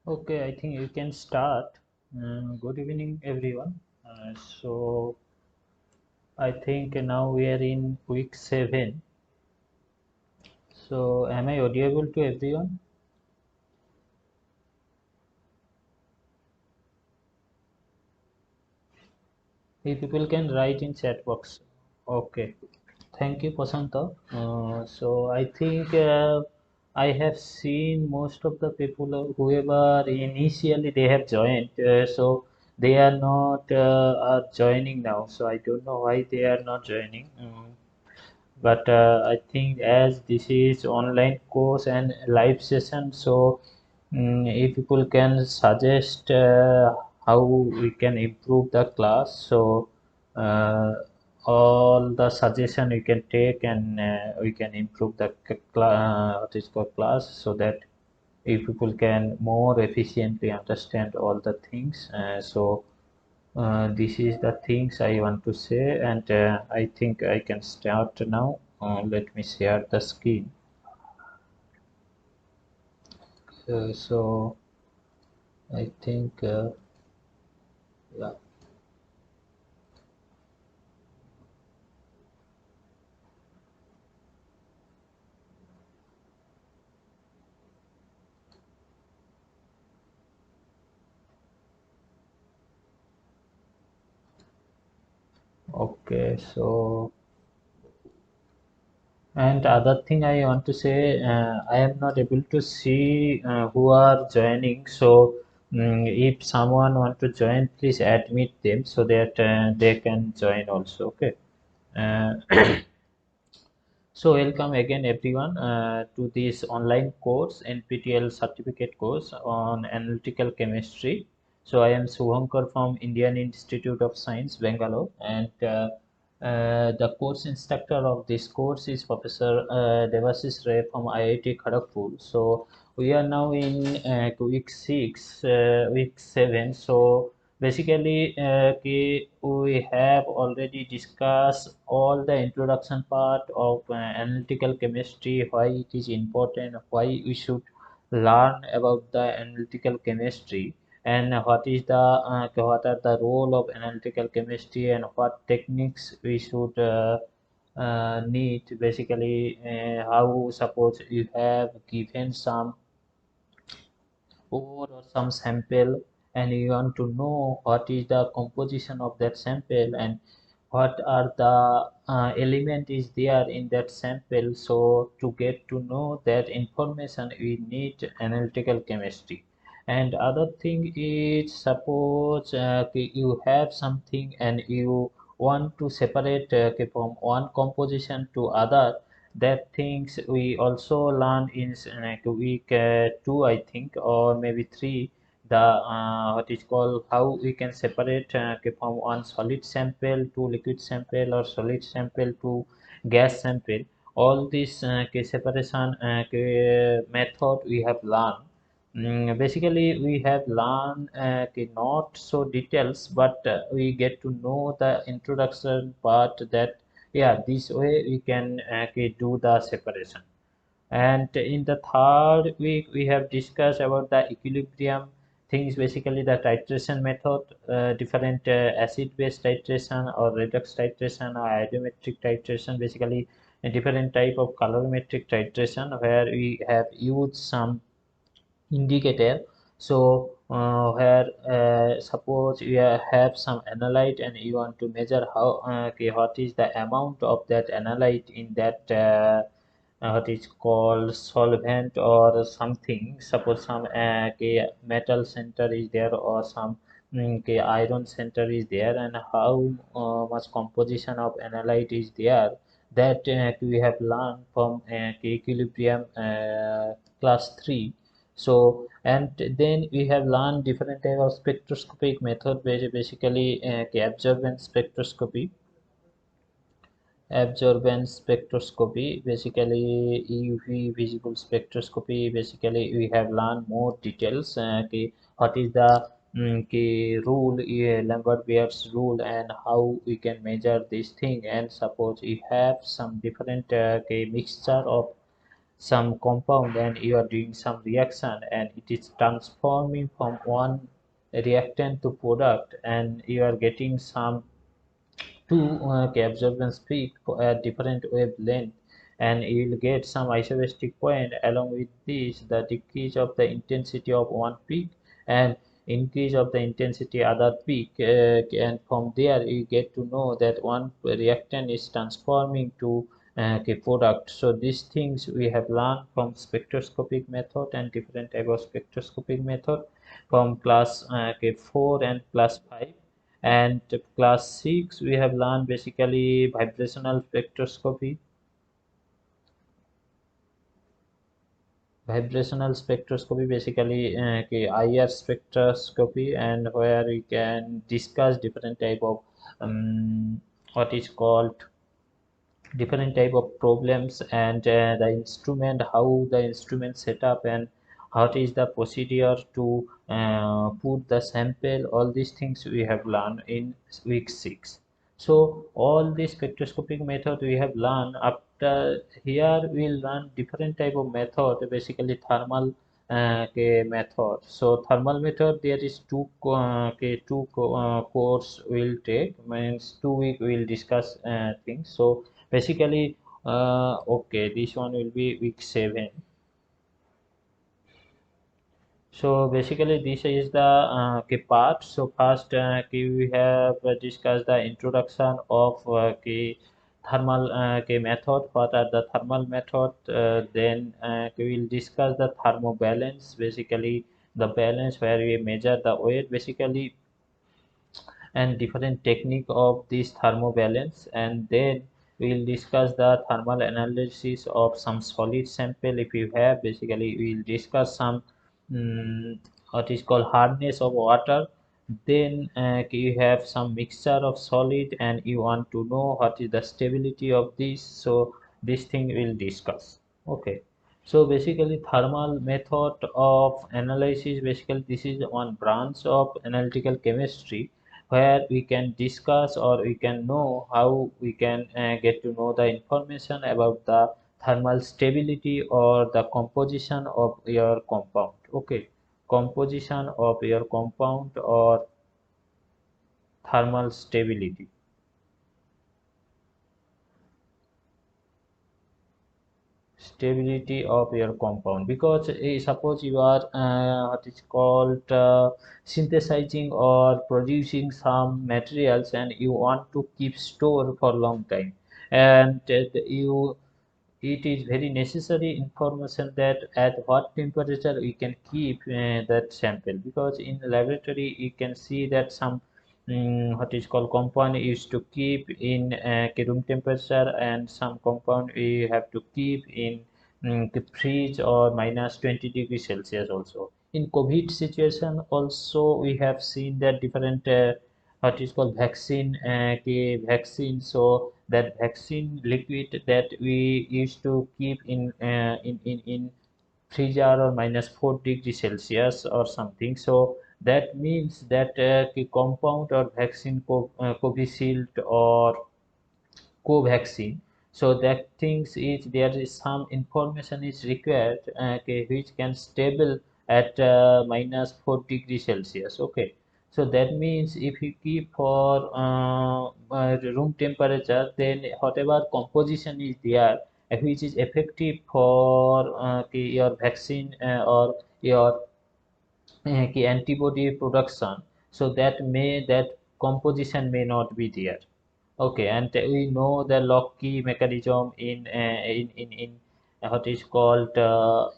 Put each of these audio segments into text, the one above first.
Okay, I think you can start. Good evening, everyone. So I think now we are in week 7. So am I audible to everyone? If people can write in chat box. Okay. Thank you, Pasanta. So I think I have seen most of the people whoever initially they have joined, so they are not are joining now. So I don't know why they are not joining. But I think as this is online course and live session, so if people can suggest how we can improve the class, so uh, all the suggestion we can take and we can improve the what is called class, so that if people can more efficiently understand all the things. This is the things I want to say, and I think I can start now. Let me share the screen. So I think, yeah. Okay. So, and other thing I want to say, I am not able to see who are joining. So, if someone want to join, please admit them so that they can join also. Okay. Uh, So welcome again everyone to this online course, NPTEL certificate course on analytical chemistry. So I am Subhankar from Indian Institute of Science, Bangalore, and the course instructor of this course is Professor Devasis Ray from IIT Kharagpur. So we are now in week 6, week 7. So basically, we have already discussed all the introduction part of analytical chemistry, why it is important, why we should learn about the analytical chemistry, and what are the role of analytical chemistry, and what techniques we should need. Basically, how suppose you have given some ore or some sample, and you want to know what is the composition of that sample and what are the element is there in that sample. So to get to know that information we need analytical chemistry. And other thing is, suppose you have something and you want to separate from one composition to other, that things we also learn in like week 2, I think, or maybe 3, the what is called how we can separate from one solid sample to liquid sample or solid sample to gas sample. All this separation method we have learned. Basically, we have learned not so details, but we get to know the introduction part, that yeah, this way we can do the separation. And in the third week, we have discussed about the equilibrium things, basically the titration method, different acid-base titration or redox titration or iodometric titration, basically a different type of colorimetric titration where we have used some indicator. So where suppose you have some analyte and you want to measure how okay, what is the amount of that analyte in that what is called solvent or something. Suppose some metal center is there, or some iron center is there, and how much composition of analyte is there, that we have learned from equilibrium class 3. So, and then we have learned different type of spectroscopic method, basically absorbance spectroscopy, absorbance spectroscopy, basically UV visible spectroscopy. Basically we have learned more details, what is the rule, Lambert Beer's rule, and how we can measure this thing. And suppose we have some different mixture of some compound and you are doing some reaction and it is transforming from one reactant to product, and you are getting some two absorbance peak at different wavelength, and you will get some isobaric point. Along with this, the decrease of the intensity of one peak and increase of the intensity other peak, and from there you get to know that one reactant is transforming to a product. So these things we have learned from spectroscopic method and different type of spectroscopic method from class 4 and class 5. And class 6 we have learned basically vibrational spectroscopy, basically IR spectroscopy, and where we can discuss different type of what is called different type of problems, and the instrument, how the instrument set up, and what is the procedure to put the sample. All these things we have learned in week 6. So all the spectroscopic method we have learned. After here we'll learn different type of method, basically thermal method. So thermal method, there is course we'll take, means 2 week we'll discuss things. So basically, okay, this one will be week 7. So basically, this is the key part. So first, we have discussed the introduction of key thermal key method. What are the thermal method? Then we will discuss the thermobalance. Basically, the balance where we measure the weight. Basically, and different technique of this thermobalance, and then we will discuss the thermal analysis of some solid sample. If you have, basically we will discuss some what is called hardness of water. Then you have some mixture of solid and you want to know what is the stability of this, so this thing we'll discuss. Okay, so basically thermal method of analysis, basically this is one branch of analytical chemistry where we can discuss or we can know how we can get to know the information about the thermal stability or the composition of your compound. Okay, composition of your compound or thermal stability of your compound, because suppose you are what is called synthesizing or producing some materials and you want to keep store for long time, and you it is very necessary information that at what temperature we can keep that sample, because in laboratory you can see that some what is called compound used to keep in room temperature, and some compound we have to keep in the fridge or minus 20 degrees Celsius. Also in COVID situation also we have seen that different what is called vaccine. So that vaccine liquid that we used to keep in freezer or minus 4 degrees Celsius or something. So that means that the compound or vaccine Covishield or Covaxin. So that things is there is some information is required, okay, which can stable at minus 4 degrees Celsius. Okay, so that means if you keep for room temperature, then whatever composition is there, which is effective for your vaccine or your antibody production, so that composition may not be there. Okay, and we know the lock key mechanism in what is called your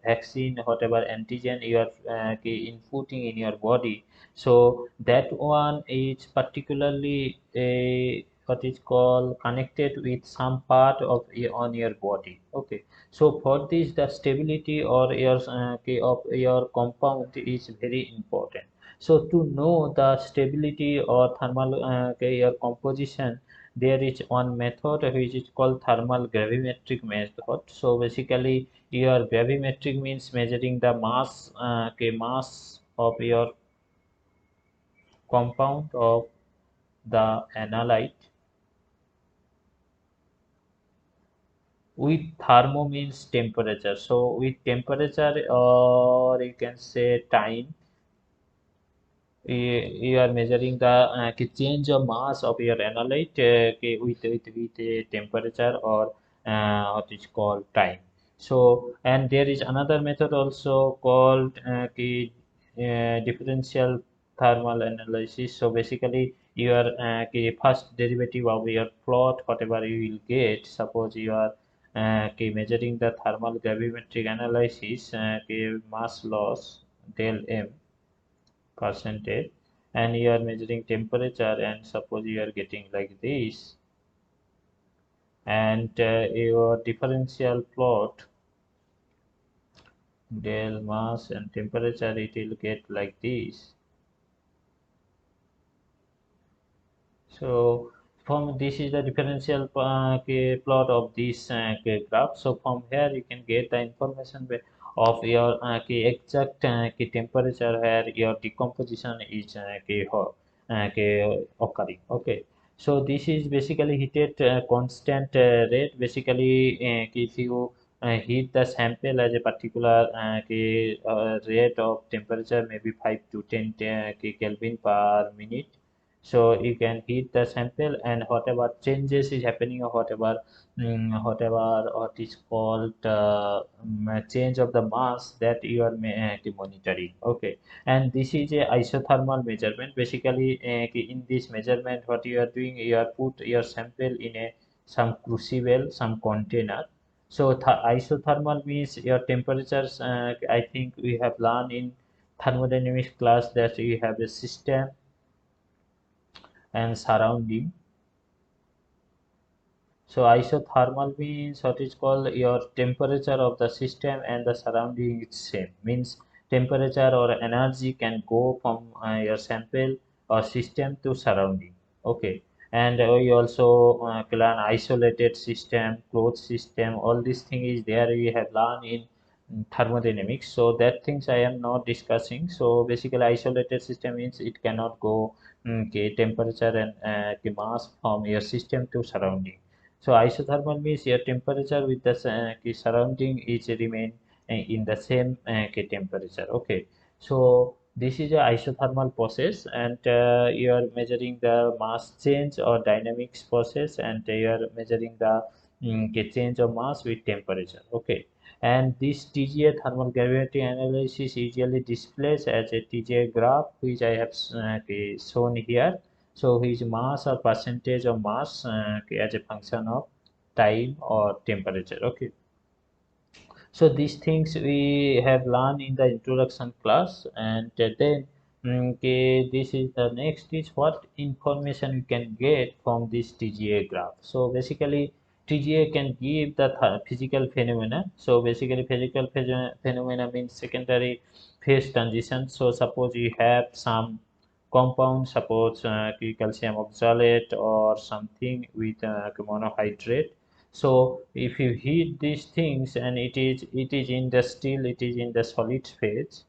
vaccine, whatever antigen you are inputting in your body. So that one is particularly what is called connected with some part of on your body. Okay, so for this the stability or your of your compound is very important. So to know the stability or thermal your composition, there is one method which is called thermal gravimetric method. So basically, your gravimetric means measuring the mass of your compound of the analyte. with thermo means temperature. So with temperature, or you can say time, you are measuring the change of mass of your analyte with a temperature or what is called time. So and there is another method also called differential thermal analysis. So basically your first derivative of your plot, whatever you will get, suppose you are measuring the thermal gravimetric analysis, mass loss del m percentage, and you are measuring temperature, and suppose you are getting like this, and your differential plot del mass and temperature, it will get like this. So from this is the differential plot of this graph. So from here you can get the information of your exact temperature where your decomposition is occurring. Okay. So this is basically heated constant rate. Basically, if you heat the sample as a particular rate of temperature, maybe 5 to 10 Kelvin per minute, so you can heat the sample, and whatever changes is happening, or whatever what is called change of the mass, that you are monitoring. Okay, and this is a isothermal measurement. Basically in this measurement, what you are doing, you are put your sample in a some crucible, some container. So isothermal means your temperatures, I think we have learned in thermodynamics class that you have a system and surrounding. So isothermal means what is called your temperature of the system and the surrounding is same. Means temperature or energy can go from your sample or system to surrounding. Okay. And we also learn isolated system, closed system. All these things is there. We have learned in thermodynamics. So that things I am not discussing. So basically, isolated system means it cannot go temperature and the mass from your system to surrounding. So isothermal means your temperature with the surrounding is remain in the same temperature. Okay. So this is a isothermal process, and you are measuring the mass change or dynamics process, and you are measuring the change of mass with temperature. Okay. And this TGA thermal gravity analysis usually displays as a TGA graph, which I have shown here. So his mass or percentage of mass as a function of time or temperature. Okay. So these things we have learned in the introduction class, and then okay, this is the next is what information you can get from this TGA graph. So basically TGA can give the physical phenomena. So basically physical phenomena means secondary phase transition. So suppose you have some compound, suppose calcium oxalate or something with monohydrate. So if you heat these things, and it is in the still it is in the solid phase.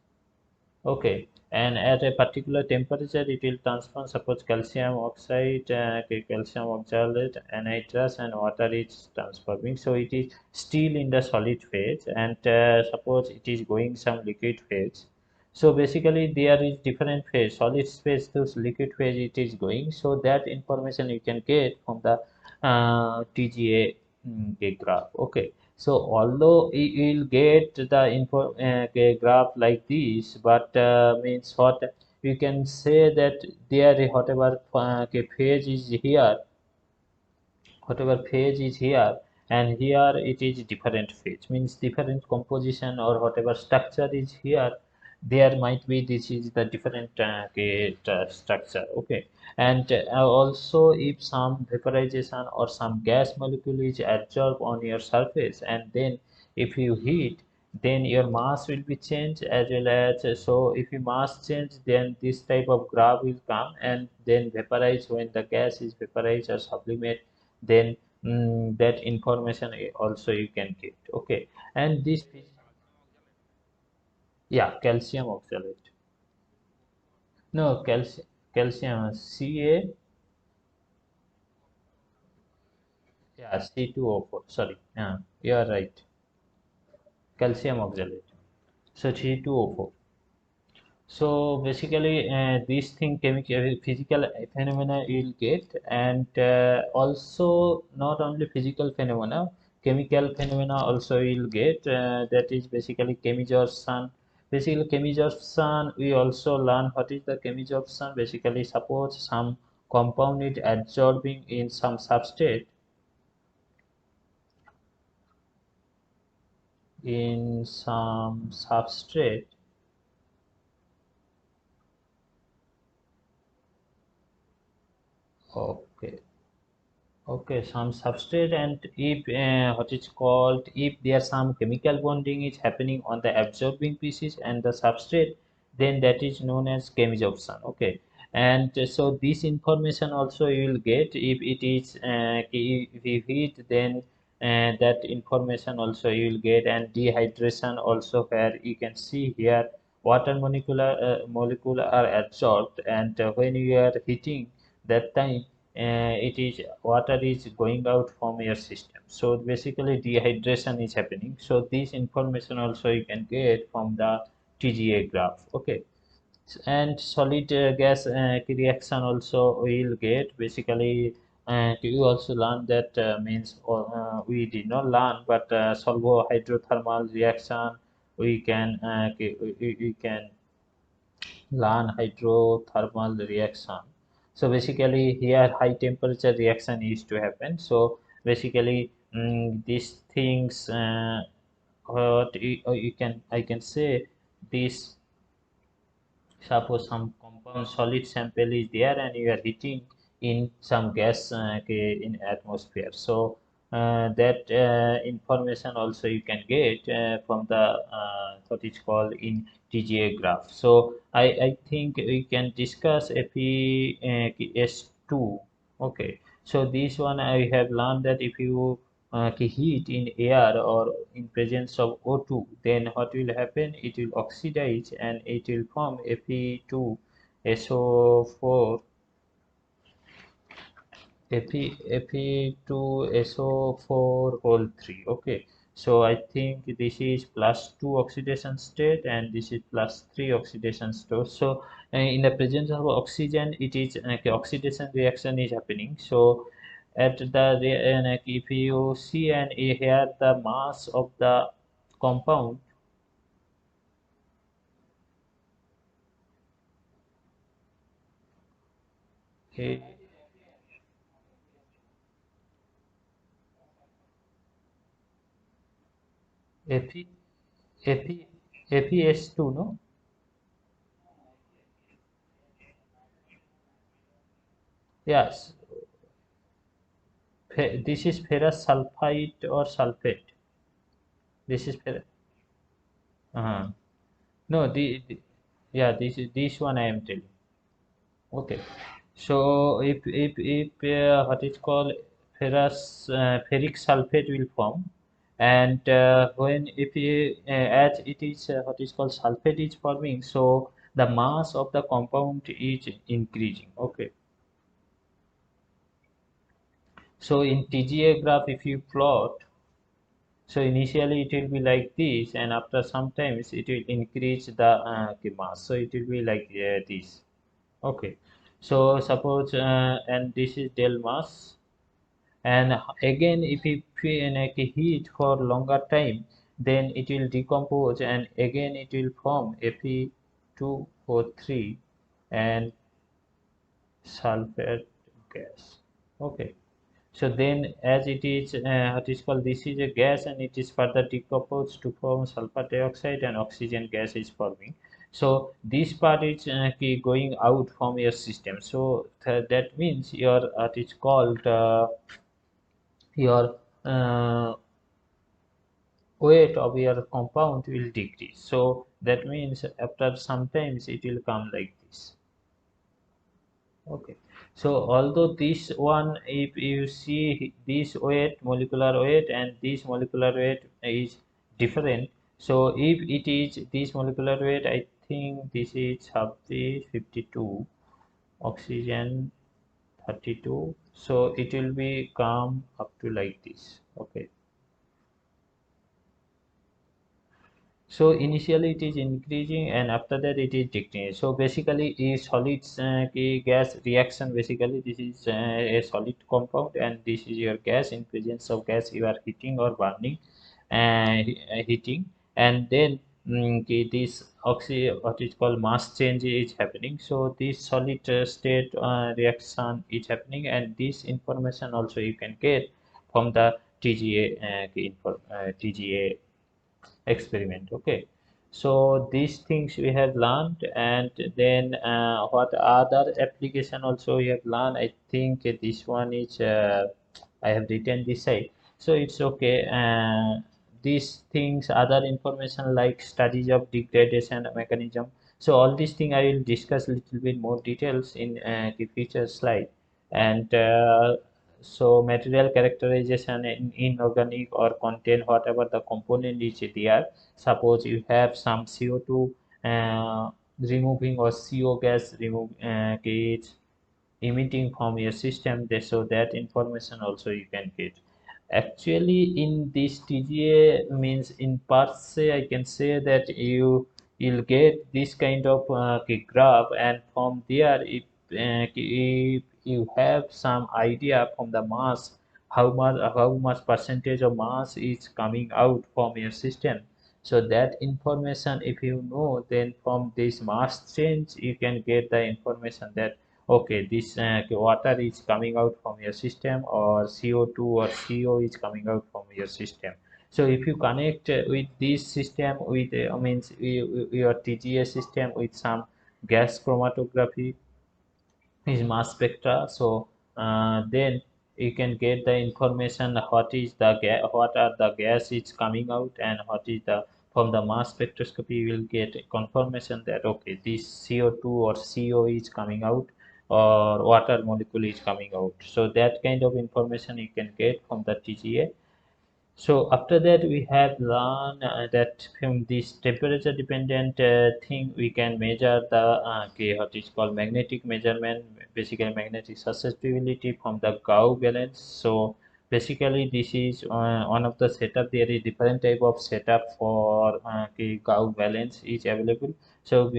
Okay, and at a particular temperature, it will transform. Suppose calcium oxide, calcium oxalate, anhydrous, and water is transforming. So it is still in the solid phase, and suppose it is going some liquid phase. So basically, there is different phase, solid phase to liquid phase. It is going. So that information you can get from the TGA graph. Okay. So although you will get the info graph like this, but means what you can say that there whatever phase is here, whatever phase is here, and here it is different phase, means different composition, or whatever structure is here, there might be this is the different structure. Okay. And also if some vaporization or some gas molecule is absorbed on your surface, and then if you heat, then your mass will be changed as well as, so if you mass change, then this type of graph will come, and then vaporize when the gas is vaporized or sublimate, then that information also you can get. Okay. And this, yeah, calcium oxalate. No, calcium, Ca. Yeah, C2O4. Sorry. Yeah, you are right. Calcium oxalate. So C2O4. So basically, these thing chemical physical phenomena you'll get, and also not only physical phenomena, chemical phenomena also you'll get. That is basically chemisorption. Basically, chemisorption we also learn what is the chemisorption. Basically, suppose some compound is absorbing in some substrate, in some substrate. Okay. Okay, some substrate, and if what is called, if there some chemical bonding is happening on the absorbing pieces and the substrate, then that is known as chemisorption. Okay, and so this information also you will get if it is if you heat, then that information also you will get, and dehydration also, where you can see here water molecule are absorbed, and when you are heating that time, it is water is going out from your system, so basically dehydration is happening. So this information also you can get from the TGA graph. Okay, and solid gas reaction also we'll get. Basically, you also learn that means we did not learn, but solvo hydrothermal reaction we can we can learn hydrothermal reaction. So basically here high temperature reaction is to happen. So basically, these things what you can, I can say this. Suppose some compound solid sample is there and you are heating in some gas in atmosphere. So that information also you can get from the what is called in TGA graph. So I think we can discuss FeS2. Okay. So this one I have learned that if you heat in air or in presence of O2, then what will happen? It will oxidize and it will form Fe2SO4, Fe2SO4 whole 3. Okay, so I think this is plus 2 oxidation state and this is plus 3 oxidation state. So in the presence of oxygen, it is oxidation reaction is happening. So at the if you see and here the mass of the compound, eh, Fe, FeS2, no? Yes, this is ferrous sulfide or sulfate. This is ferrous. No, yeah, this one I am telling. Okay, so if what is called ferric sulfate will form, and when if as it is what is called sulfate is forming, so the mass of the compound is increasing. Okay, so in TGA graph, if you plot, so initially it will be like this, and after sometimes it will increase the mass. So it will be like this. Okay. So suppose and this is del mass, and again if we like heat for longer time, then it will decompose and again it will form Fe2O3 and sulfate gas. Okay. So then, as it is, what is called, this is a gas and it is further decomposed to form sulfur dioxide and oxygen gas is forming. So this part is going out from your system. So that means your what is called your weight of your compound will decrease. So that means after sometimes it will come like this. Okay, so although this one, if you see this weight, molecular weight, and this molecular weight is different. So if it is this molecular weight, I think this is 50, 52, oxygen 32. So it will be come up to like this. Okay. So initially it is increasing and after that it is decreasing. So basically a solid gas reaction, basically this is a solid compound and this is your gas. In presence of gas you are heating or burning, heating, and then this what is called mass change is happening. So this solid state reaction is happening, and this information also you can get from the TGA experiment. Okay, so these things we have learned, and then what other application also we have learned. I think this one is I have written this side, so it's okay. These things, other information like studies of degradation mechanism, so all these things I will discuss a little bit more details in the future slide. And so material characterization in inorganic or contain whatever the component is there. Suppose you have some CO2 removing or CO gas is emitting from your system, so that information also you can get. Actually in this TGA means in per se I can say that you'll get this kind of graph, and from there if you have some idea from the mass, how much percentage of mass is coming out from your system. So that information if you know, then from this mass change you can get the information that okay, this water is coming out from your system, or CO2 or CO is coming out from your system. So if you connect with this system with means your TGA system with some gas chromatography is mass spectra, so then you can get the information what is the what are the gas is coming out, and what is the from the mass spectroscopy you will get a confirmation that okay, this CO2 or CO is coming out, or water molecule is coming out. So that kind of information you can get from the TGA. So after that we have learned that from this temperature dependent thing we can measure the what is called magnetic measurement, basically magnetic susceptibility from the Gauss balance. So basically this is one of the setup. There is different type of setup for Gauss balance is available. So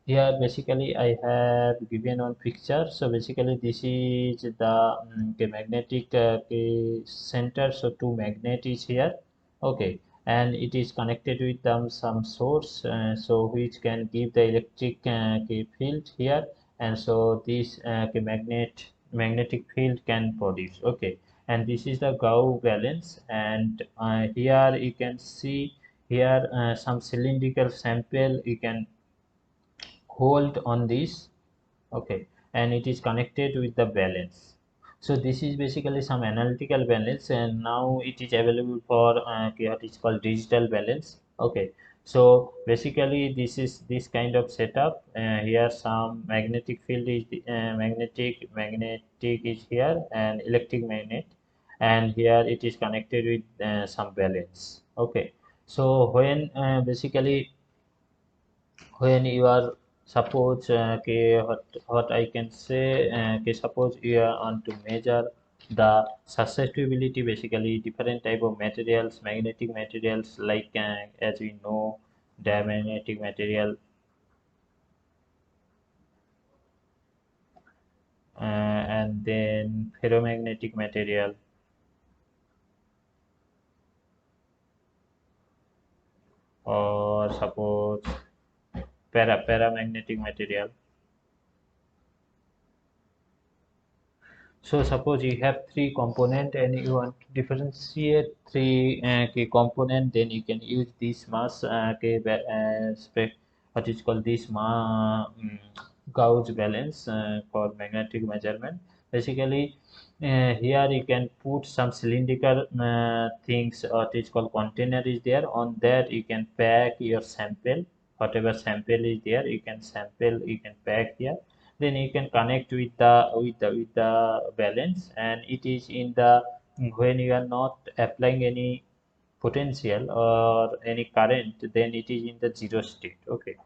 here basically I have given one picture. So basically this is the magnetic center. So two magnet is here. Okay, and it is connected with some source, so which can give the electric field here, and so this magnetic field can produce. Okay, and this is the Gauss balance, and here you can see here some cylindrical sample you can hold on this. Okay, and it is connected with the balance. So this is basically some analytical balance, and now it is available for what is called digital balance. Okay, so basically this is this kind of setup. Here some magnetic field is magnetic is here, and electric magnet, and here it is connected with some balance. Okay, so when basically when you are suppose what I can say suppose you are on to measure the susceptibility, basically different type of materials, magnetic materials like as we know diamagnetic material, and then ferromagnetic material, or suppose paramagnetic material. So suppose you have three component and you want to differentiate three key component, then you can use this mass what is called this gauge balance for magnetic measurement. Basically, here you can put some cylindrical things, what is called container is there. On that you can pack your sample, whatever sample is there. You can sample, you can pack here, then you can connect with the balance, and it is in the when you are not applying any potential or any current, then it is in the zero state. Okay,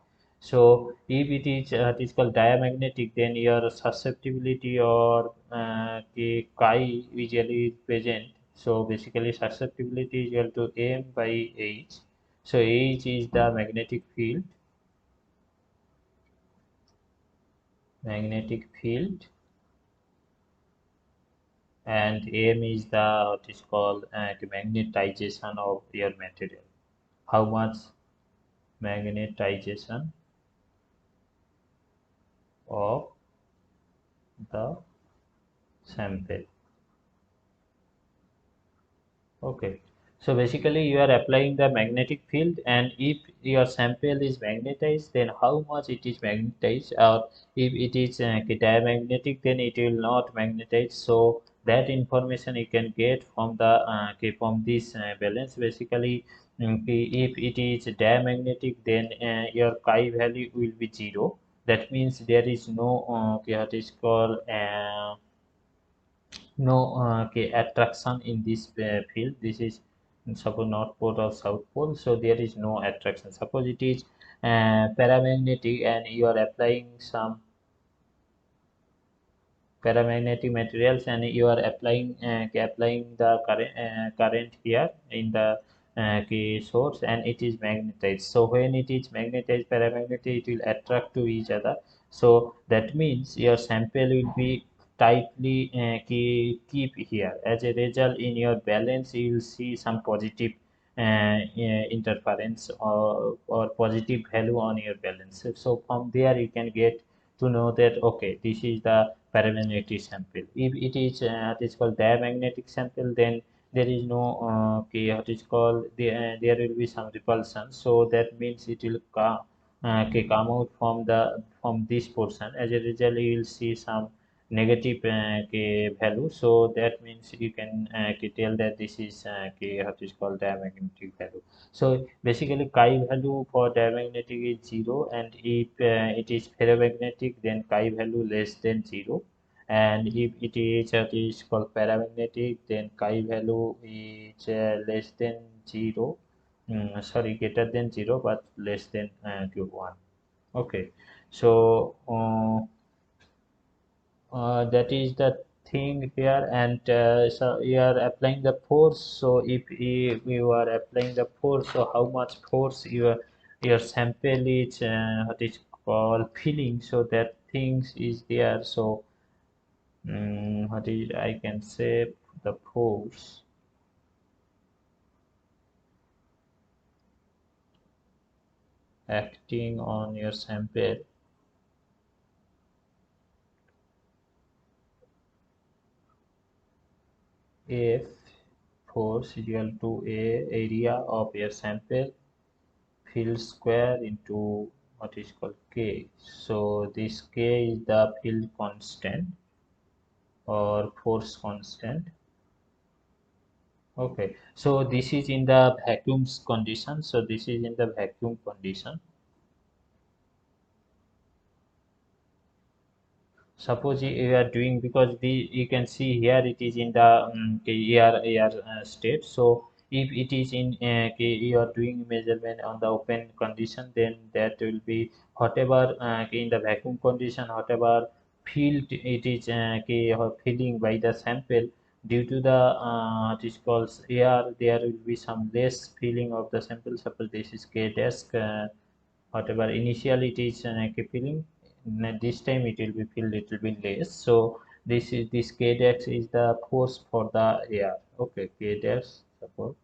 So if it is called diamagnetic, then your susceptibility or the chi usually is present. So basically susceptibility is equal to m by h. So h is the magnetic field, and m is the what is called the magnetization of your material. How much magnetization of the sample. Okay, so basically you are applying the magnetic field, and if your sample is magnetized, then how much it is magnetized, or if it is diamagnetic, then it will not magnetize. So that information you can get from the from this balance. Basically, if it is diamagnetic, then your chi value will be 0. That means there is no what is called no attraction in this field. This is suppose north pole or south pole, so there is no attraction. Suppose it is paramagnetic and you are applying some paramagnetic materials, and you are applying the current here in the source, and it is magnetized. So when it is magnetized paramagnetic, it will attract to each other. So that means your sample will be tightly keep here. As a result, in your balance you will see some positive interference, or positive value on your balance. So from there you can get to know that okay, this is the paramagnetic sample. If it is what is called diamagnetic sample, then there is no what is called there will be some repulsion. So that means it will come out from this portion. As a result, you will see some negative value. So that means you can tell that this is what is called diamagnetic value. So basically chi value for diamagnetic is 0, and if it is ferromagnetic, then chi value less than 0, and if it is what is called paramagnetic, then chi value is less than 0. Sorry, greater than 0 but less than 1. Okay, so that is the thing here. And so you are applying the force. So if you are applying the force, so how much force your sample is what is called feeling, so that things is there. So what is, I can say, the force acting on your sample. If force is equal to a area of your sample field square into what is called k. So this k is the field constant or force constant. Okay, so this is in the vacuum condition. So this is in the vacuum condition. Suppose you are doing, because you can see here it is in the air state. So if it is in you are doing measurement on the open condition, then that will be whatever in the vacuum condition, whatever field it is filling by the sample, due to the it is called air, there will be some less filling of the sample. Suppose this is k dash whatever initially it is filling, this time it will be filled little bit less. So this k dash is the force for the air. Okay, k dash suppose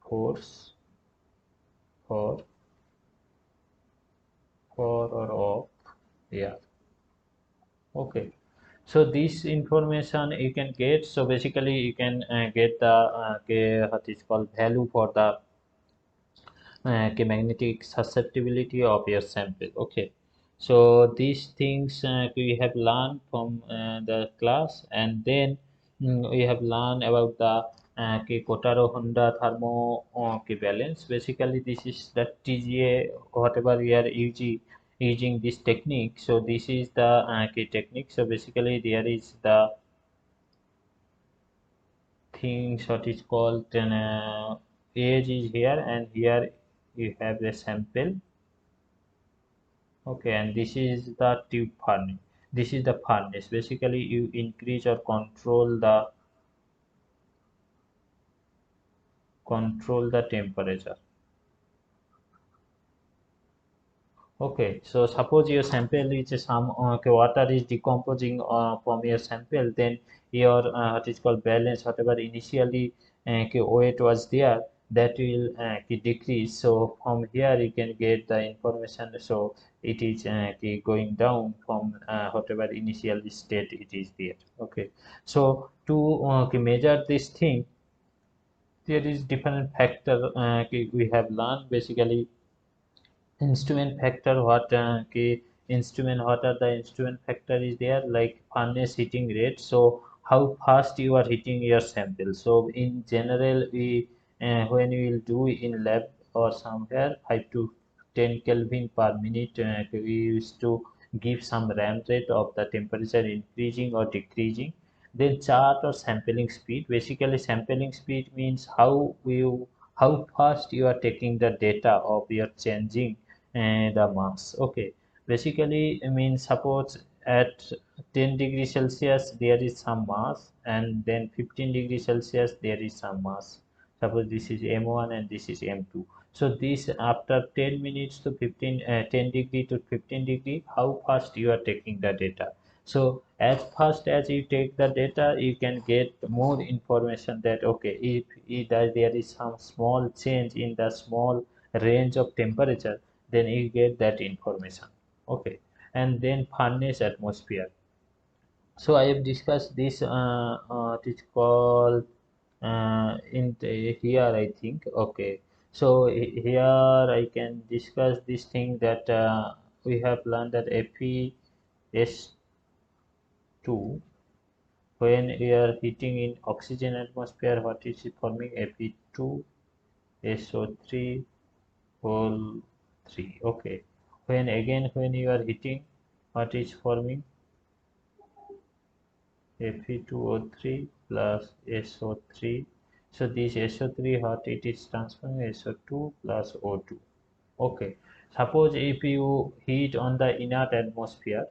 force for or of air. Okay, so this information you can get. So basically you can get the what is called value for the magnetic susceptibility of your sample. Okay, so these things we have learned from the class, and then we have learned about the Kotaro Honda thermo balance. Basically this is the TGA, whatever we are using this technique. So this is the technique. So basically there is the things what is called age is here, and here you have the sample. Okay, and this is the tube furnace. This is the furnace. Basically, you increase or control the temperature. Okay, so suppose your sample is some okay, water is decomposing from your sample, then your what is called balance, whatever initially okay, weight was there, that will okay, decrease. So from here you can get the information. So it is okay, going down from whatever initial state it is there. Okay, so to okay, measure this thing, there is different factor okay, we have learned basically instrument factor what are the instrument factor is there like furnace heating rate, so how fast you are heating your sample. So in general we when we will do in lab or somewhere 5 to 10 kelvin per minute, we used to give some RAM rate of the temperature increasing or decreasing. Then chart or sampling speed. Basically, sampling speed means how fast you are taking the data of your changing the mass. Okay, basically, I mean, suppose at 10 degrees Celsius there is some mass, and then 15 degrees Celsius there is some mass. Suppose this is M1 and this is M2. So this after 10 minutes to 10 degree to 15 degree, how fast you are taking the data. So as fast as you take the data, you can get more information that okay, if there is some small change in the small range of temperature, then you get that information. Okay, and then furnace atmosphere. So I have discussed this. It is called here I think. Okay, so here I can discuss this thing that we have learned that FeS2 when we are heating in oxygen atmosphere, what is it forming? Fe2 SO3 whole 3. Okay, when you are heating, what is forming? Fe2O3 plus SO3. So this SO3 what it is transforming SO2 plus O2. Okay. Suppose if you heat on the inert atmosphere,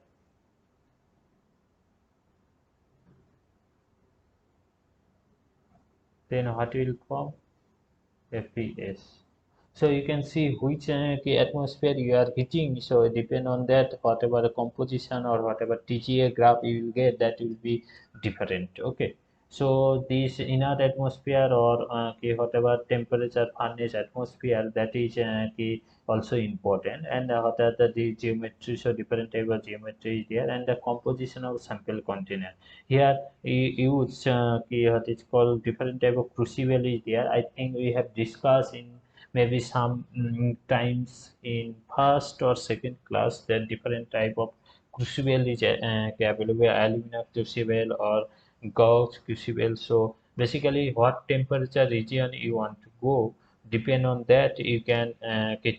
then what will form? FES. So you can see which atmosphere you are hitting. So depend on that, whatever the composition or whatever TGA graph you will get, that will be different. Okay. So this inert atmosphere or whatever temperature furnace atmosphere, that is also important. And what are the geometry? So different type of geometry is there, and the composition of sample container. Here you use what is called different type of crucible is there. I think we have discussed in maybe some times in first or second class that different type of crucible is available, aluminum crucible or gauge crucible. So basically what temperature region you want to go, depend on that you can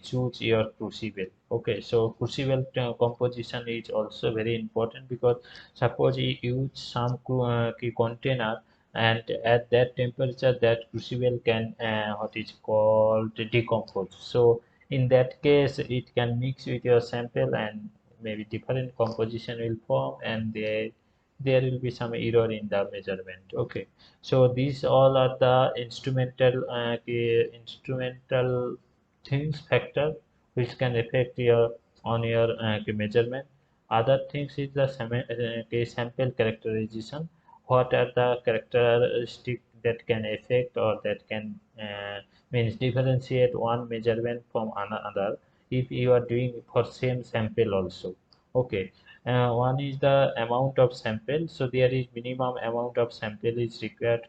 choose your crucible. Okay, so crucible composition is also very important because suppose you use some container, and at that temperature that crucible can what is called decompose. So in that case it can mix with your sample and maybe different composition will form, and there will be some error in the measurement. Okay, so these all are the instrumental things factor which can affect your on your measurement. Other things is the sample characterization. What are the characteristics that can affect or that can means differentiate one measurement from another if you are doing for same sample also. Okay, one is the amount of sample. So there is minimum amount of sample is required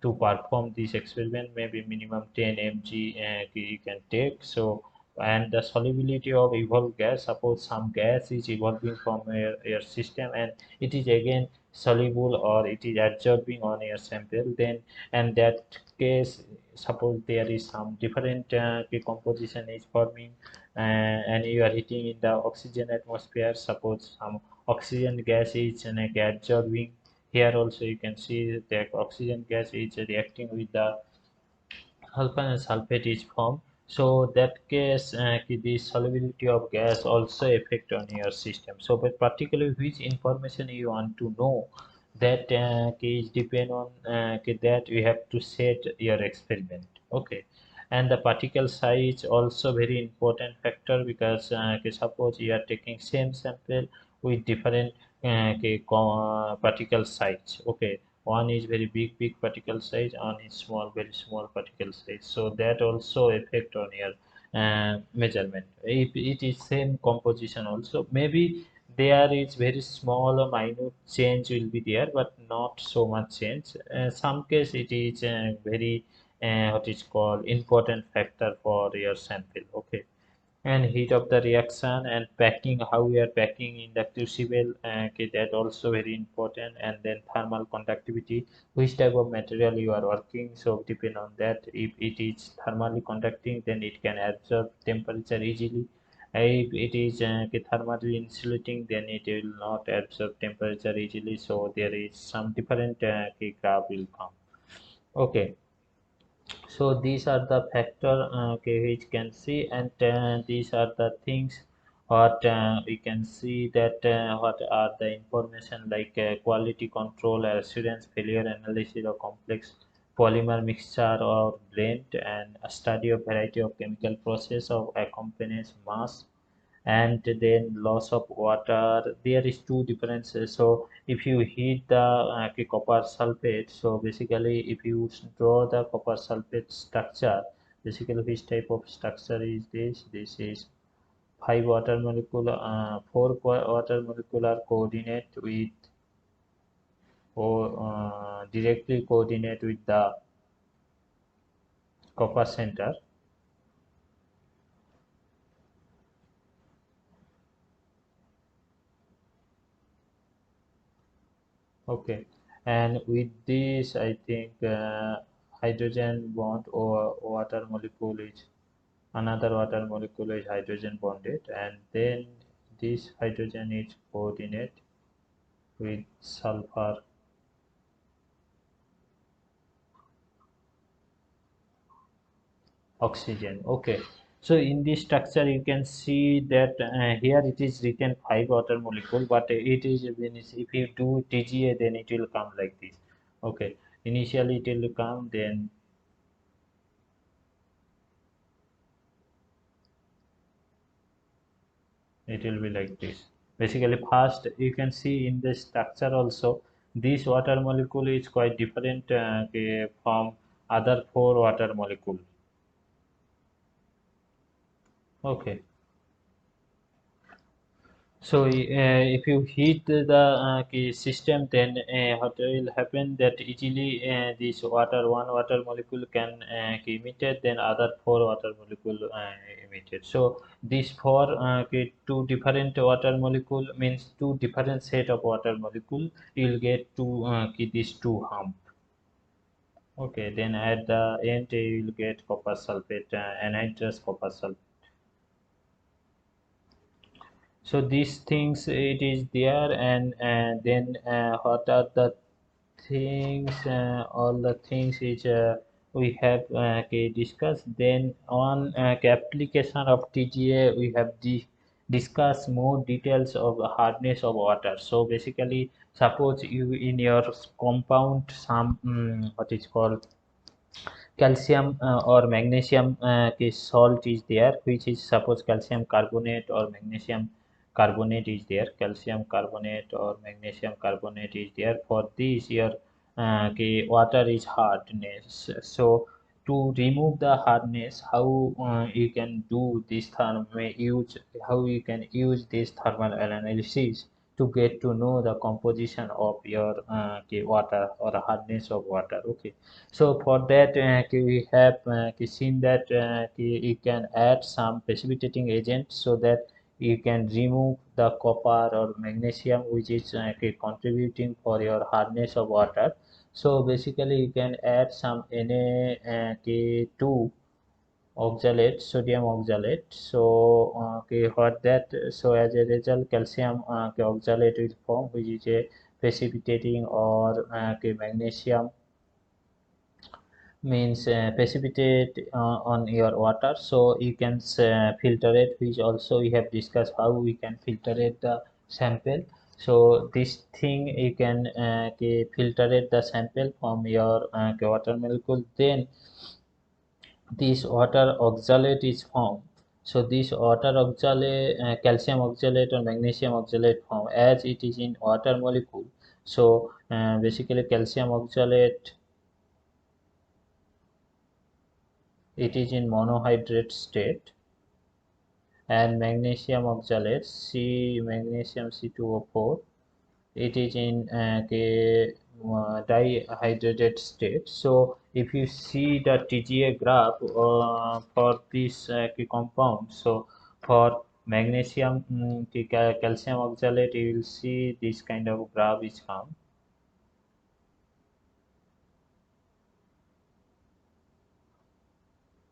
to perform this experiment. Maybe minimum 10 mg you can take. So and the solubility of evolved gas, suppose some gas is evolving from your system and it is again soluble or it is absorbing on your sample, then and that case suppose there is some different decomposition is forming, and you are heating in the oxygen atmosphere. Suppose some oxygen gas is absorbing. Here also you can see that oxygen gas is reacting with the sulfur and sulfate is formed. So that case the solubility of gas also affect on your system. So but particularly which information you want to know, that is depend on that you have to set your experiment. Okay. And the particle size also very important factor, because suppose you are taking same sample with different particle size. Okay. One is very big particle size, one is small, very small particle size. So that also affect on your measurement. If it is same composition also, maybe there is very small or minute change will be there, but not so much change. Some case it is very what is called important factor for your sample. Okay. And heat of the reaction and packing, how we are packing in the crucible, okay, that also very important. And then thermal conductivity, which type of material you are working, so depend on that. If it is thermally conducting, then it can absorb temperature easily. If it is thermally insulating, then it will not absorb temperature easily. So there is some different graph will come. Okay. So these are the factor okay, which can see. And these are the things what we can see, that what are the information like quality control, assurance, failure analysis of complex polymer mixture or blend, and a study of variety of chemical process of accompanies mass. And then loss of water, there is two differences. So if you heat the copper sulfate, so basically if you draw the copper sulfate structure, basically which type of structure is this is five water molecule, water molecular coordinate with, or directly coordinate with the copper center. Okay, and with this, I think hydrogen bond or water molecule is, another water molecule is hydrogen bonded, and then this hydrogen is coordinate with sulfur oxygen. Okay, so in this structure you can see that here it is written five water molecule, but it is if you do TGA, then it will come like this. Okay, initially it will come, then it will be like this. Basically first you can see in the structure also, this water molecule is quite different from other four water molecule. Okay. So if you heat the system, then what will happen that easily this one water molecule can emitted, then other four water molecule emitted. So these four two different water molecule means two different set of water molecule. You will get two these two hump. Okay, then at the end you will get copper sulfate, anhydrous copper sulfate. So these things it is there. And then what are the things, all the things which we have discussed. Then on application of TGA, we have discussed more details of the hardness of water. So basically suppose you in your compound some what is called calcium or magnesium salt is there, which is suppose calcium carbonate or magnesium carbonate is there, calcium carbonate or magnesium carbonate is there. For this your water is hardness. So to remove the hardness, how you can do this use, how you can use this thermal analysis to get to know the composition of your water or hardness of water. Okay. So for that, we have seen that you can add some precipitating agent, so that you can remove the copper or magnesium, which is contributing for your hardness of water. So basically, you can add some Na2 oxalate, sodium oxalate. So what that? So as a result, calcium oxalate will form, which is a precipitating, or magnesium means precipitate on your water, so you can filter it, which also we have discussed how we can filter it the sample. So this thing you can filter it the sample from your water molecule, then this water oxalate is formed. So this water oxalate, calcium oxalate or magnesium oxalate form as it is in water molecule. So basically calcium oxalate, it is in monohydrate state, and magnesium oxalate C magnesium C2O4, it is in dihydrated state. So if you see the TGA graph for this compound, so for magnesium calcium oxalate, you will see this kind of graph is found.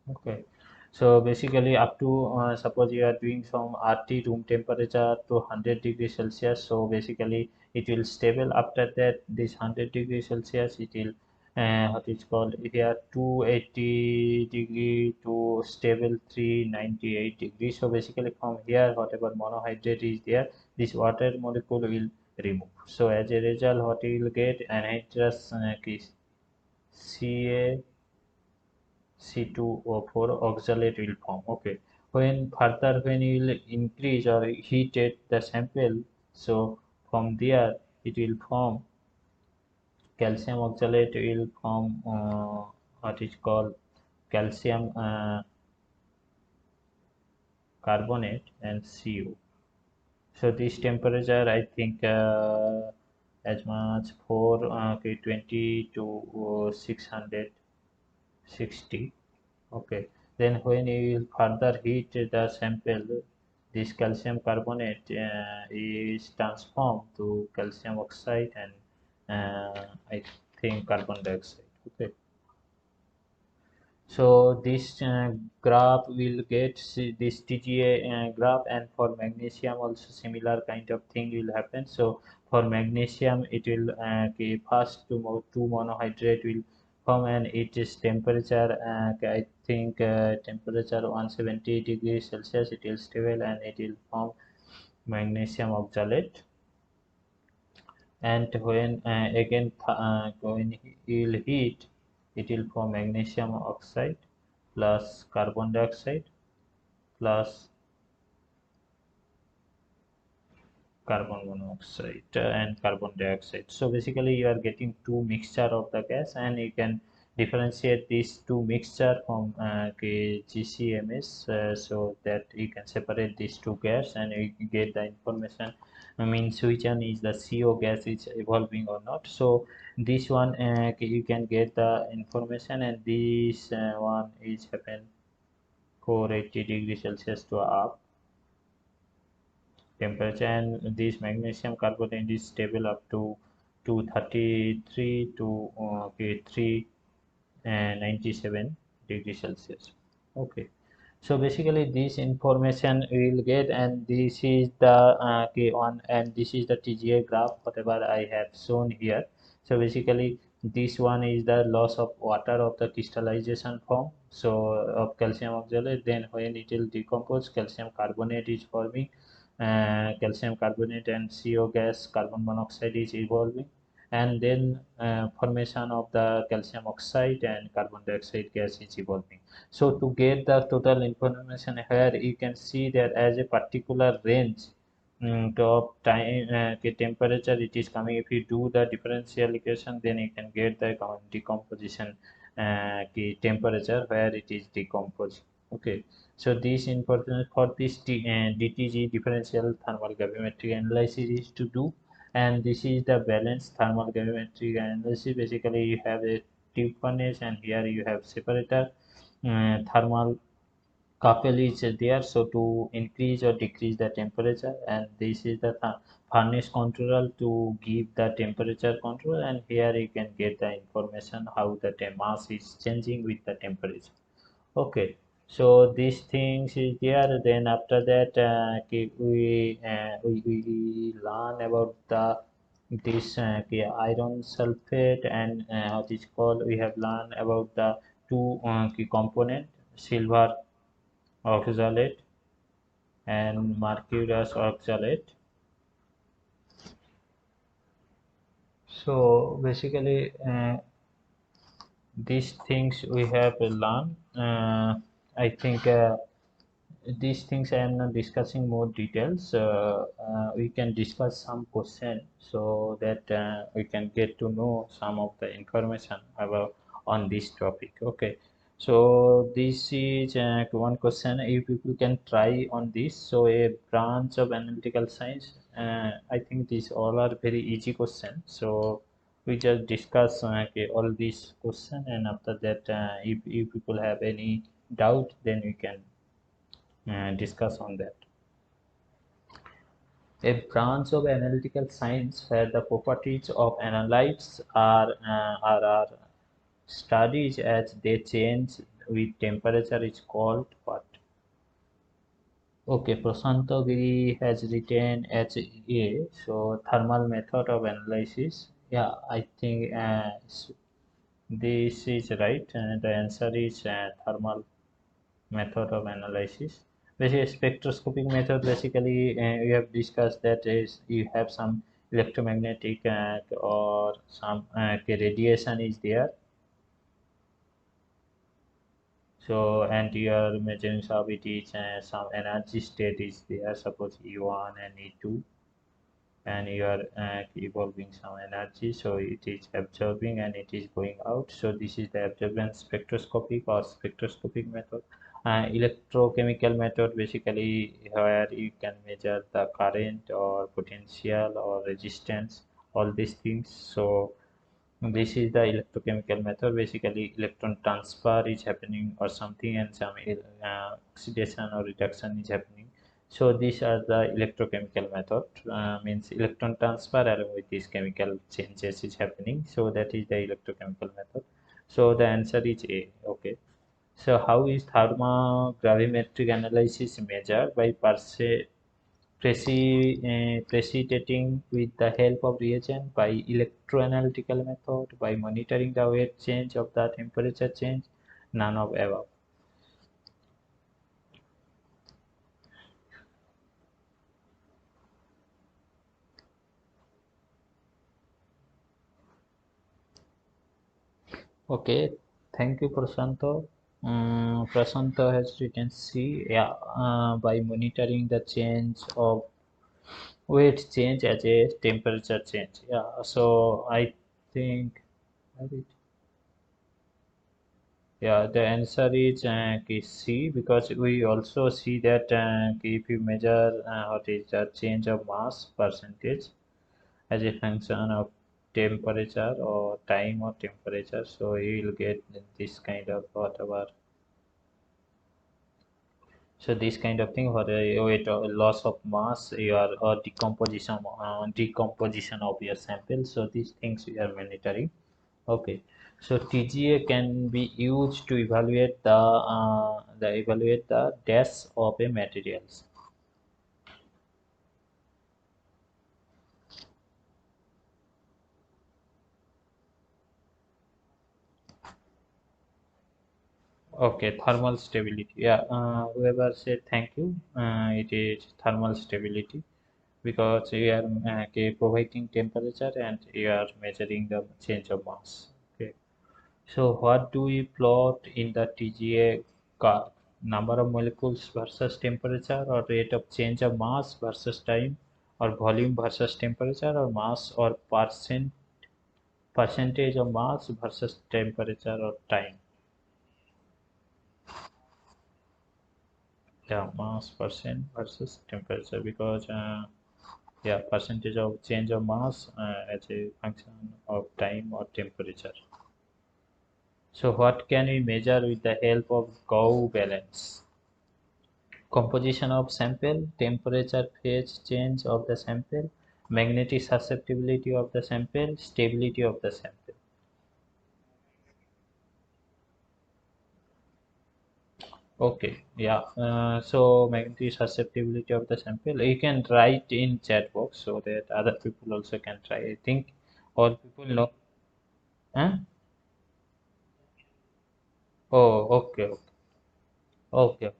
Okay, so basically up to suppose you are doing some RT room temperature to 100 degrees Celsius, so basically it will stable. After that, this 100 degrees Celsius, it will what is called here 280 degree to stable 398 degrees. So basically from here, whatever monohydrate is there, this water molecule will remove. So as a result, what you will get anhydrous Ca C2O4 oxalate will form. Okay. When further when you will increase or heat it the sample, so from there it will form calcium oxalate will form what is called calcium carbonate and Cu. So this temperature I think as much for 20 to 660. Okay, then when you will further heat the sample, this calcium carbonate is transformed to calcium oxide and I think carbon dioxide. Okay, so this graph will get this TGA graph, and for magnesium also similar kind of thing will happen. So for magnesium it will first two monohydrate will form, and it is temperature I think temperature 170 degrees Celsius it will stable and it will form magnesium oxalate. And when again when you will heat, it will form magnesium oxide plus carbon dioxide plus carbon monoxide and carbon dioxide. So basically you are getting two mixture of the gas, and you can differentiate these two mixture from GCMS, so that you can separate these two gas and you can get the information. I mean which one is the CO gas is evolving or not. So this one you can get the information, and this one is happen 480 degrees Celsius to up temperature, and this magnesium carbonate is stable up to 233 to 397 degrees Celsius. Okay, so basically this information we will get, and this is the K1 and this is the TGA graph whatever I have shown here. So basically this one is the loss of water of the crystallization form, so of calcium oxalate. Then when it will decompose, calcium carbonate is forming, calcium carbonate and CO gas carbon monoxide is evolving, and then formation of the calcium oxide and carbon dioxide gas is evolving. So to get the total information here, you can see that as a particular range of time temperature it is coming. If you do the differential equation, then you can get the decomposition temperature where it is decomposed. Okay, so this important for this DTG differential thermal gravimetric analysis is to do, and this is the balanced thermal gravimetric analysis. Basically you have a tube furnace, and here you have separator, thermal couple is there, so to increase or decrease the temperature, and this is the furnace control to give the temperature control, and here you can get the information how the mass is changing with the temperature. Okay, so these things is there. Then after that, we learn about the this iron sulfate, and what is called we have learned about the two key component, silver oxalate and mercurous oxalate. So basically, these things we have learned. I think these things I am not discussing more details. We can discuss some question so that we can get to know some of the information about on this topic. Okay, so this is one question. If people can try on this, so a branch of analytical science. I think these all are very easy questions. So we just discuss okay, all these question, and after that, if people have any doubt, then we can discuss on that. A branch of analytical science where the properties of analytes are studied as they change with temperature is called what? Okay, Prasanto Giri has written HA, so thermal method of analysis. Yeah, I think this is right, and the answer is thermal method of analysis. Basically, spectroscopic method, basically, we have discussed that is you have some electromagnetic or some radiation is there. So, and you are measuring how it is, some energy state is there, suppose E1 and E2, and you are evolving some energy, so it is absorbing and it is going out. So this is the absorbance spectroscopic or spectroscopic method. Electrochemical method, basically where you can measure the current or potential or resistance, all these things. So this is the electrochemical method. Basically, electron transfer is happening or something, and some oxidation or reduction is happening. So these are the electrochemical method. Means electron transfer along with these chemical changes is happening. So that is the electrochemical method. So the answer is A. Okay. So how is thermogravimetric analysis measured? By precipitating with the help of reagent, by electroanalytical method, by monitoring the weight change of the temperature change, none of above. Okay, thank you, Prasanto. Prasanto has written C. Yeah, by monitoring the change of weight change as a temperature change. Yeah, so I think. Yeah, the answer is C, because we also see that if you measure what is the change of mass percentage as a function of temperature or time or temperature, so you will get this kind of whatever. So this kind of thing for a weight or loss of mass, your or decomposition of your sample. So these things we are monitoring. Okay, so TGA can be used to evaluate the dash of a materials. Okay, thermal stability. Yeah, whoever said thank you. It is thermal stability, because you are providing temperature and you are measuring the change of mass. Okay. So what do we plot in the TGA curve? Number of molecules versus temperature, or rate of change of mass versus time, or volume versus temperature, or mass or percentage of mass versus temperature or time. Yeah, mass percent versus temperature, because yeah, percentage of change of mass as a function of time or temperature. So what can we measure with the help of Gauss balance? Composition of sample, temperature phase change of the sample, magnetic susceptibility of the sample, stability of the sample. Okay, yeah. So magnetic susceptibility of the sample, you can write in chat box so that other people also can try. I think all people know. Huh? Oh, okay, okay,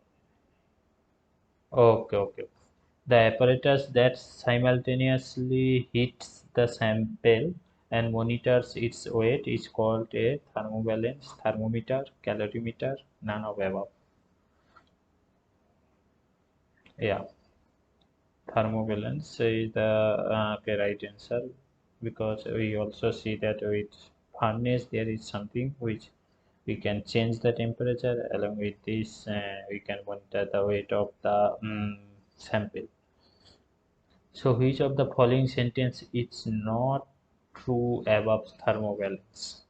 okay, okay. The apparatus that simultaneously heats the sample and monitors its weight is called a thermobalance, thermometer, calorimeter, none of above. Yeah, thermobalance is the okay, right answer, because we also see that with furnace there is something which we can change the temperature. Along with this, we can monitor the weight of the sample. So which of the following sentence is not true above thermobalance?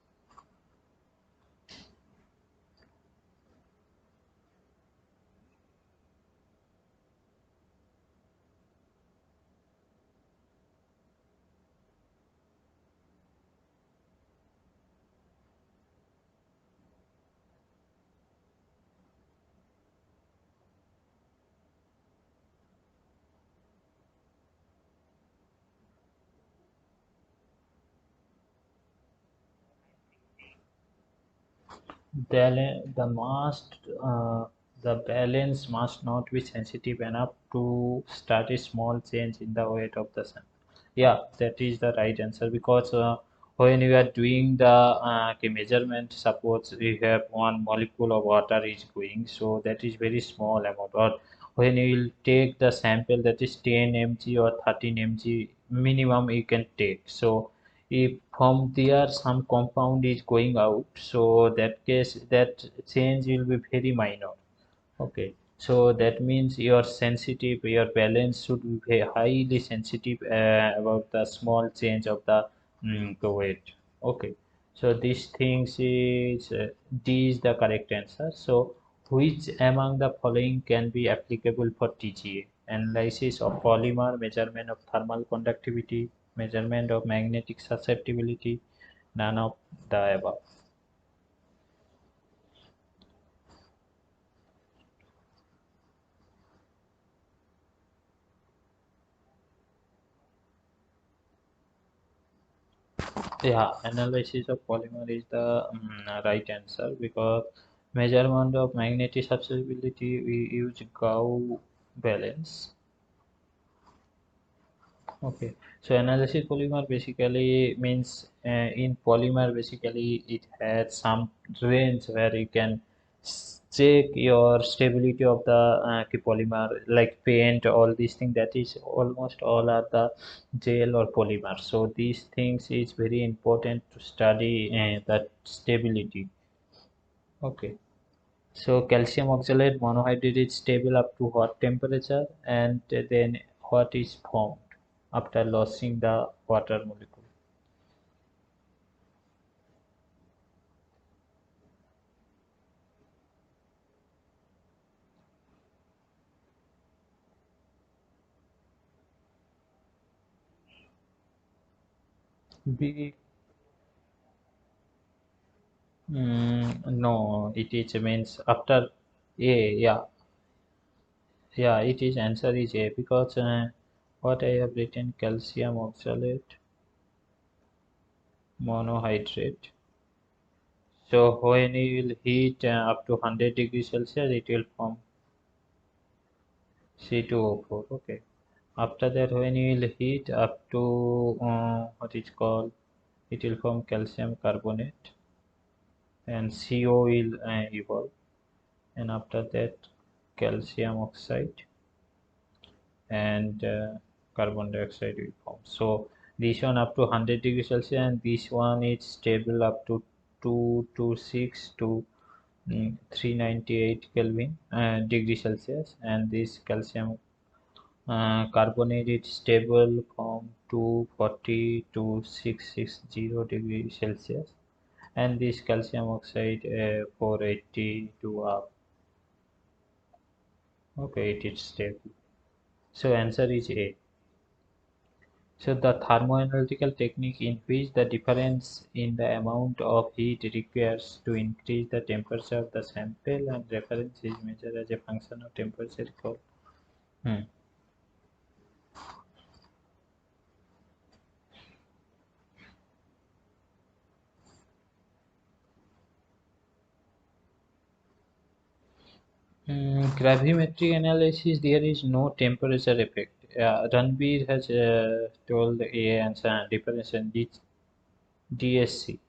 The must the balance must not be sensitive enough to start a small change in the weight of the sun. Yeah, that is the right answer, because when you are doing the measurement, suppose we have one molecule of water is going, so that is very small amount. Or when you will take the sample, that is 10 mg or 13 mg minimum you can take. So if from there some compound is going out, so that case that change will be very minor. Okay, so that means your sensitive, your balance should be highly sensitive about the small change of the weight. Okay, so these things is D is the correct answer. So which among the following can be applicable for TGA? Analysis of polymer, measurement of thermal conductivity, measurement of magnetic susceptibility, none of the above. Yeah, analysis of polymer is the right answer, because measurement of magnetic susceptibility we use Gauss balance. Okay, so analysis polymer basically means in polymer basically it has some range where you can check your stability of the polymer, like paint, all these things. That is almost all are the gel or polymer. So these things is very important to study that stability. Okay. So calcium oxalate monohydrate is stable up to what temperature, and then what is formed after losing the water molecule? B. No, it is means after A. Yeah, yeah, it is answer is A, because what I have written, calcium oxalate monohydrate. So when you will heat up to 100 degrees Celsius, it will form C2O4. Okay. After that, when you will heat up to what is called, it will form calcium carbonate, and CO will evolve, and after that calcium oxide and carbon dioxide will form. So this one up to 100 degrees Celsius, and this one is stable up to 226 to 398 Kelvin degree Celsius, and this calcium carbonate is stable from 240 to 660 degree Celsius, and this calcium oxide 480 to up. Okay, it is stable. So answer is A. So the thermoanalytical technique in which the difference in the amount of heat requires to increase the temperature of the sample and reference is measured as a function of temperature called. Hmm. Gravimetric analysis, there is no temperature effect. Ranbir has told a answer differentiation DSC.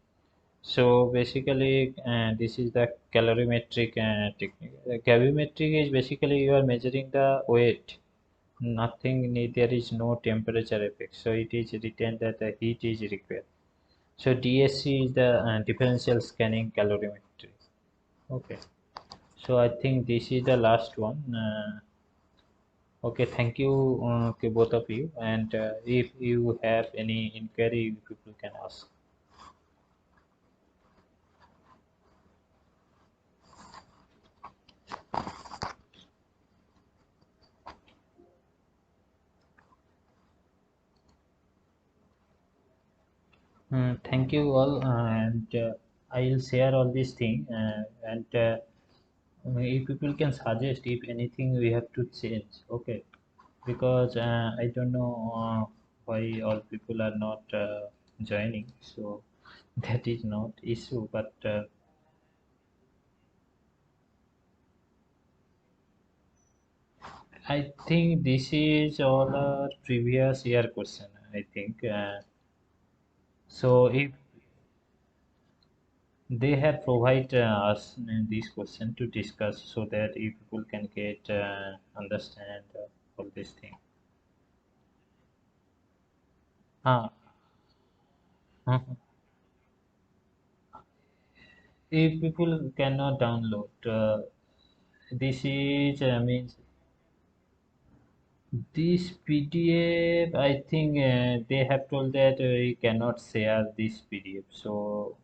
So basically, this is the calorimetric technique. Gravimetric is basically you are measuring the weight. Nothing, there is no temperature effect. So it is written that the heat is required. So DSC is the differential scanning calorimetry. Okay. So I think this is the last one. Okay, thank you, okay, both of you. And if you have any inquiry, people can ask. Thank you all, and I will share all these things. And if people can suggest if anything we have to change, okay? Because I don't know why all people are not joining, so that is not issue. But I think this is all a previous year question. I think so. If they have provided us this question to discuss, so that if people can get understand all this thing. Ah, mhm. If people cannot download, this is means this PDF. I think they have told that we cannot share this PDF. So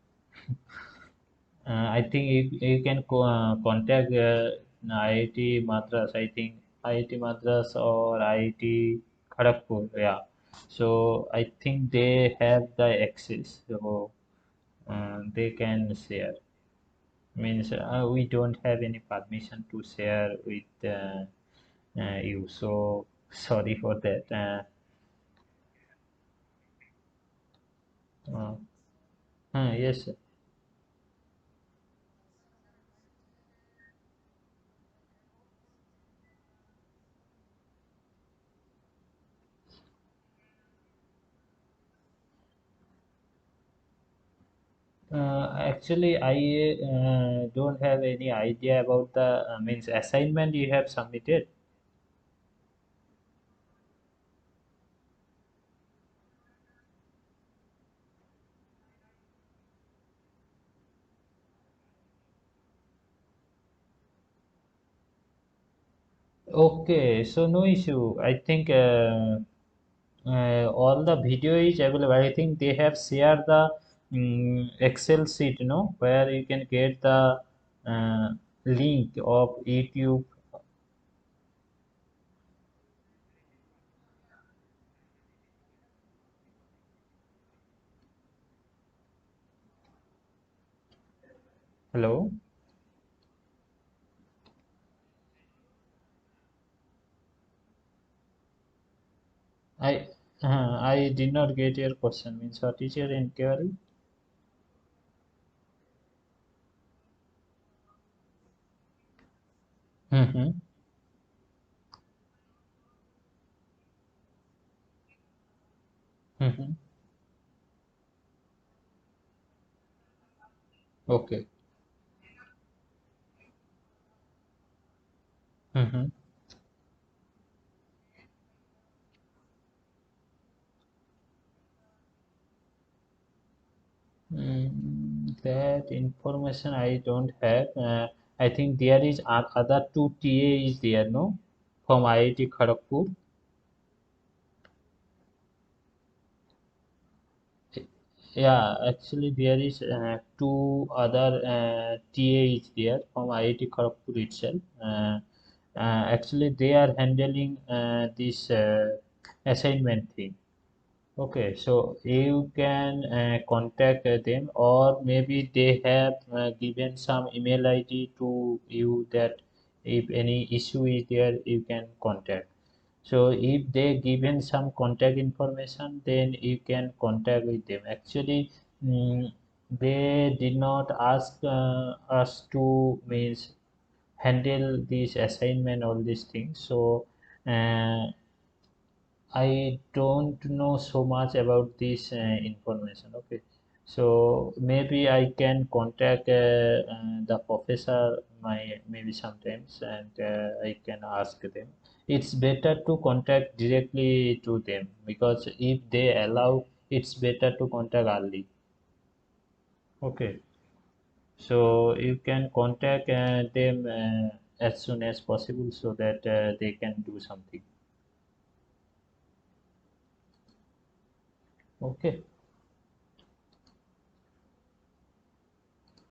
I think you can contact IIT Madras. I think IIT Madras or IIT Kharagpur. Yeah. So I think they have the access. So they can share. Means we don't have any permission to share with you. So sorry for that. Uh, yes. Actually, I don't have any idea about the means assignment you have submitted. Okay, so no issue. I think all the video is available. I think they have shared the Excel sheet, where you can get the uh, link of YouTube. Hello, I did not get your question. Means what is your inquiry? Mm-hmm. Mm-hmm. Okay. Mm-hmm. That information I don't have. I think there is other two TA is there, no, from IIT Kharagpur. Yeah, actually there is two other TA is there from IIT Kharagpur itself. Actually, they are handling this assignment thing. Okay, so you can contact them, or maybe they have given some email ID to you that if any issue is there, you can contact. So if they given some contact information, then you can contact with them. Actually, they did not ask us to means handle this assignment, all these things. So uh, I don't know so much about this information. Okay, so maybe I can contact the professor my maybe sometimes, and I can ask them. It's better to contact directly to them, because if they allow, it's better to contact early. Okay, so you can contact them as soon as possible, so that they can do something. Okay.